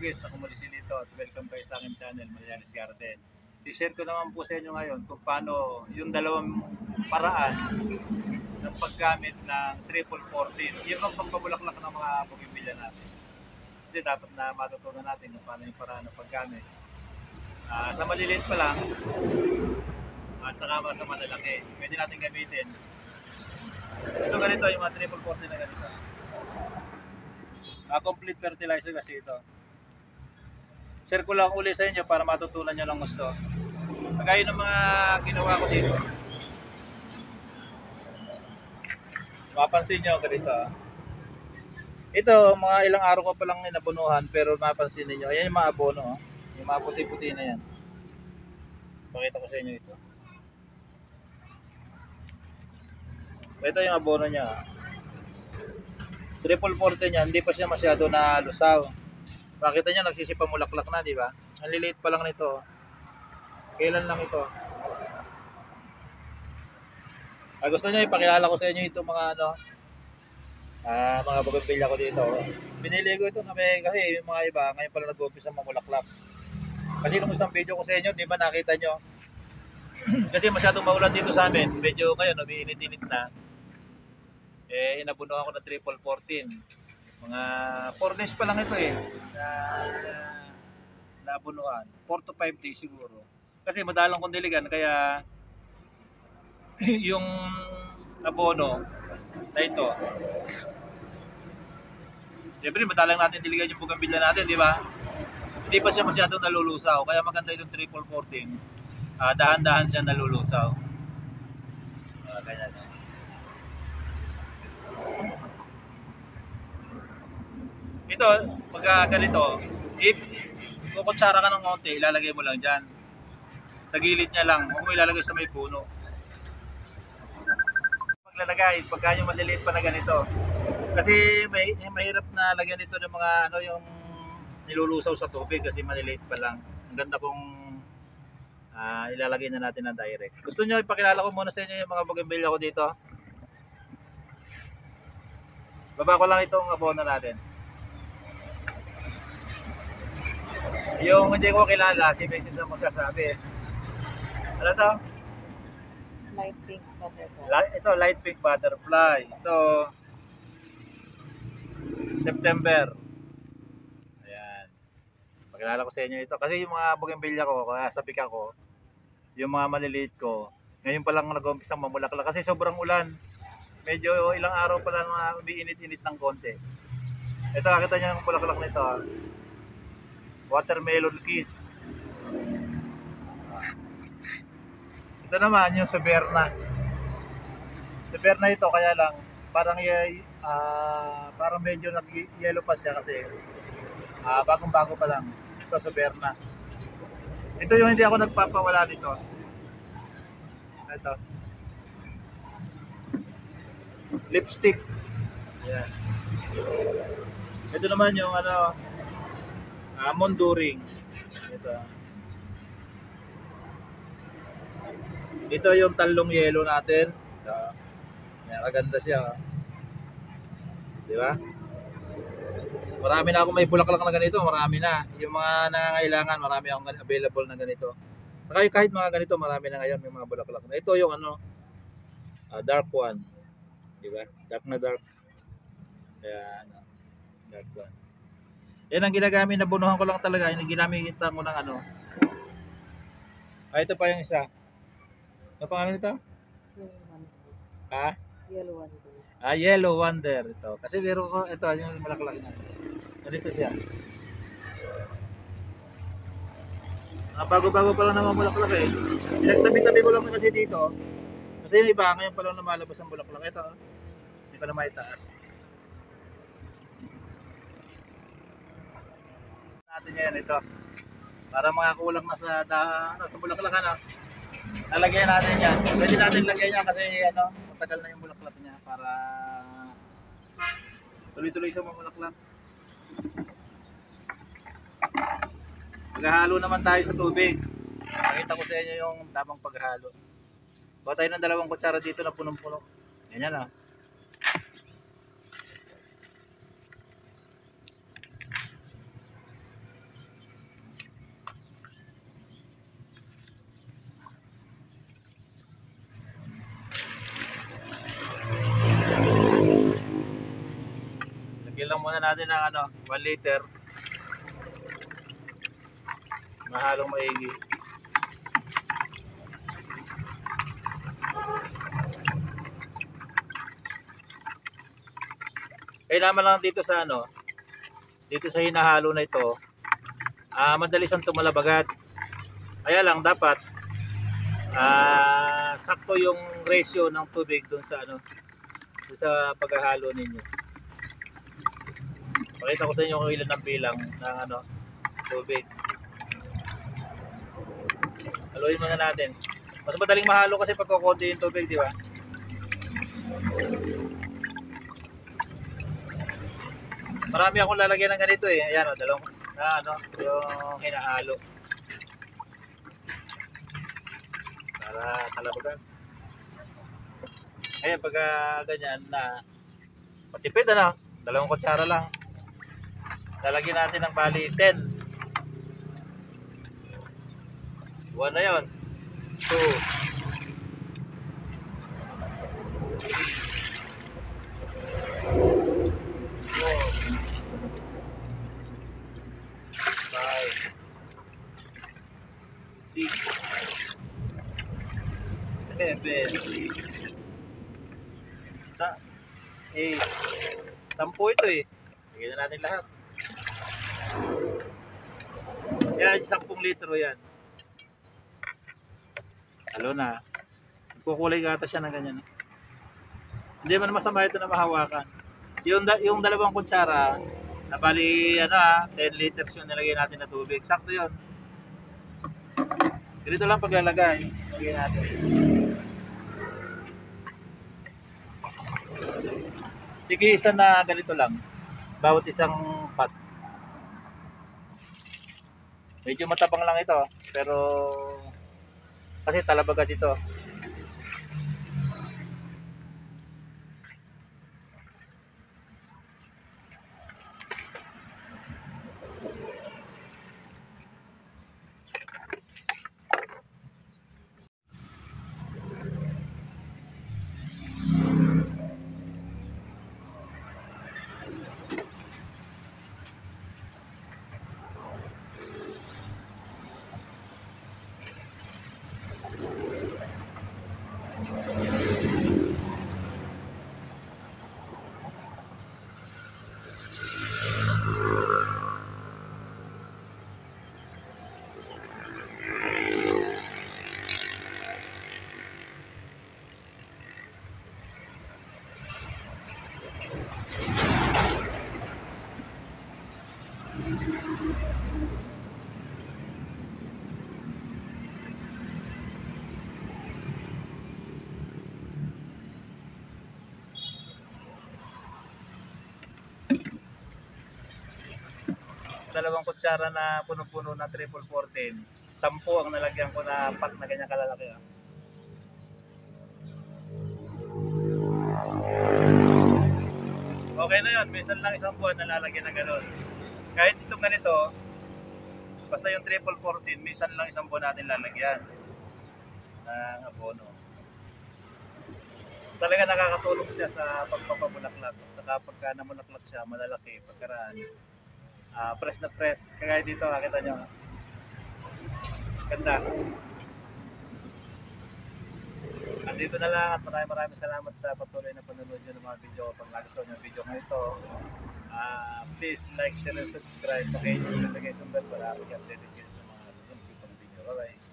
Luis, ako muli si Lito at welcome kayo sa aking channel, Marianes Garden. Si-share ko naman po sa inyo ngayon kung paano yung dalawang paraan ng paggamit ng triple 14. Yung ang pagpabulaklak ng mga bougainvillea natin. Kasi dapat na matutunan natin kung paano yung paraan ng paggamit. Sa maliliit pa lang at saka sa malalaki, pwede natin gamitin. Ito ganito, yung mga triple 14 na ganito. Complete fertilizer kasi ito. Share ko lang uli sa inyo para matutunan nyo ng gusto. Kagaya ng mga ginawa ko dito. Mapansin nyo ganito. Ito, mga ilang araw ko pa lang inabunuhan pero mapansin niyo, ayan yung mga abono. Yung mga puti-puti na yan. Pakita ko sa inyo ito. Ito yung abono niya. Triple 14 niya, hindi pa siya masyado na lusaw. Makita niyo nagsisipamulaklak na, di ba? Ang liliit pa lang nito. Kailan lang ito? Gusto niyo ipakilala ko sa inyo itong mga mga bougainvillea ko dito. Pinili ko ito kasi yung mga iba ngayon pala nag-uumpisa mamulaklak. Kasi nung isang video ko sa inyo, di ba nakita nyo? Kasi masyadong maulan dito sa amin. Medyo ngayon, umiinit-init na. Inabuno ako ng triple 14. Mga 4 days pa lang ito nabunuan. 4 to 5 days siguro. Kasi madalang kong diligan, kaya yung abono na ito. Siyempre, madalang natin diligan yung bougainvillea natin, di ba? Hindi pa siya masyadong nalulusaw. Kaya maganda itong triple 14. Dahan-dahan siya nalulusaw. Ganyan. Ito, pagka ganito, if kukutsara ka ng konti, ilalagay mo lang dyan. Sa gilid niya lang, huwag mo ilalagay sa may puno. Paglalagay, pagka yung maliliit pa na ganito. Kasi mahirap na lagyan ito ng mga yung nilulusaw sa tubig kasi maliliit pa lang. Ang ganda kung ilalagay na natin na direct. Gusto nyo ipakilala ko muna sa inyo yung mga bougainvillea ko dito? Baba ko lang itong abono natin. Yung hindi ko kilala, si Mrs. ang magsasabi. Ano to? Light pink butterfly. Ito, light pink butterfly. Ito, September. Ayan. Pakilala ko sa inyo ito. Kasi yung mga bougainvillea ko, kaya sabi ko, yung mga maliliit ko, ngayon pa lang nag-umpisang mamulaklak. Kasi sobrang ulan. Medyo ilang araw pa lang umiinit-init ng konti. Ito, nakita nyo yung bulaklak nito. Watermelon kiss. Ito naman yung Severna. Severna ito kaya lang parang parang medyo nag-yellow pa siya kasi bagong-bago pa lang. Ito Severna. Ito yung hindi ako nagpapawala nito. Ito. Lipstick. Ayan. Ito naman yung Monduring. Ito yung talong yellow natin. Kaganda siya. Di ba? Marami na akong may bulaklak na ganito. Marami na. Yung mga nangangailangan, marami akong available na ganito. Saka kahit mga ganito, marami na ngayon. May mga bulaklak na. Ito yung dark one. Di ba? Dark na dark. Ayan. Dark one. Yan ang ginagamit, nabunuhan ko lang talaga. Yung ginamitan ko ng ito pa yung isa. Ano pangalan nito? Yellow Wonder. Yellow Wonder ito. Kasi meron ko, ito yung malaklak niya. Ganito siya. Bago-bago pa lang naman bulaklak eh. Pinagtabi-tabi ko lang kasi dito. Kasi yung iba, ngayon pa lang lumalabas ang bulaklak. Ito, hindi pa na maitaas. Natin yan ito. Para makakulang na sa bulaklak lalagyan natin yan. Pwede natin lagyan yan kasi matagal na yung bulaklak niya para tuloy-tuloy sa mga bulaklak. Maghahalo naman tayo sa tubig. Nakita ko sa inyo yung tamang paghalo. Kuha tayo ng 2 kutsara dito na punong-puno. Ganyan muna natin ng 1 liter. Mahalong maigi. Kailangan lang dito sa dito sa hinahalo na ito, madali siyang tumalabagat. Kaya lang dapat sakto yung ratio ng tubig doon sa doon sa paghahalo ninyo. Pakita ko sa inyo kung ilan ang bilang ng tubig. Haluin muna natin. Mas madaling mahalo kasi pag kukunti yung tubig, di ba? Marami akong lalagyan ng ganito eh. Ayan dalawang yung hinahalo. Para talabagan. Ayan, pag ganyan na matipid dalawang kutsara lang. Lalagyan natin ng bali 10. 1 na yun. 2. 6, 7, 8, 10 ito eh. Bigyan na natin lahat. Yan, 10 litro yan. Halo na. Kukulay gata siya ng ganyan. Hindi man masama ito na mahawakan. Yung dalawang kutsara, na bali 10 liters yung nilagay natin na tubig. Sakto yun. Ganito lang paglalagay. Lagay natin. Tig-isa na ganito lang. Bawat isang pot. Medyo matapang lang ito. Pero kasi talabagat ito. Dalawang kutsara na punong-puno na triple 14. 10 ang nalagyan ko na pot na ganyan kalalaki. Okay na yun. Minsan lang isang buwan na lalagyan na gano'n. Kahit itong ganito, basta yung triple 14, minsan lang isang buwan natin lalagyan ng abono. Talaga nakakatulong siya sa pagpapabulaklak. Saka pagka namulaklak siya, malalaki, pagkaraan. Press na press. Kagaya dito, nakita nyo. Ganda. Andito na lang at maraming salamat sa patuloy na panonood nyo ng mga video. Pag nagustuhan nyo yung video ng ito, please like, share, and subscribe. Okay, notification bell para updated kayo sa mga susunod ko pang video. Bye-bye.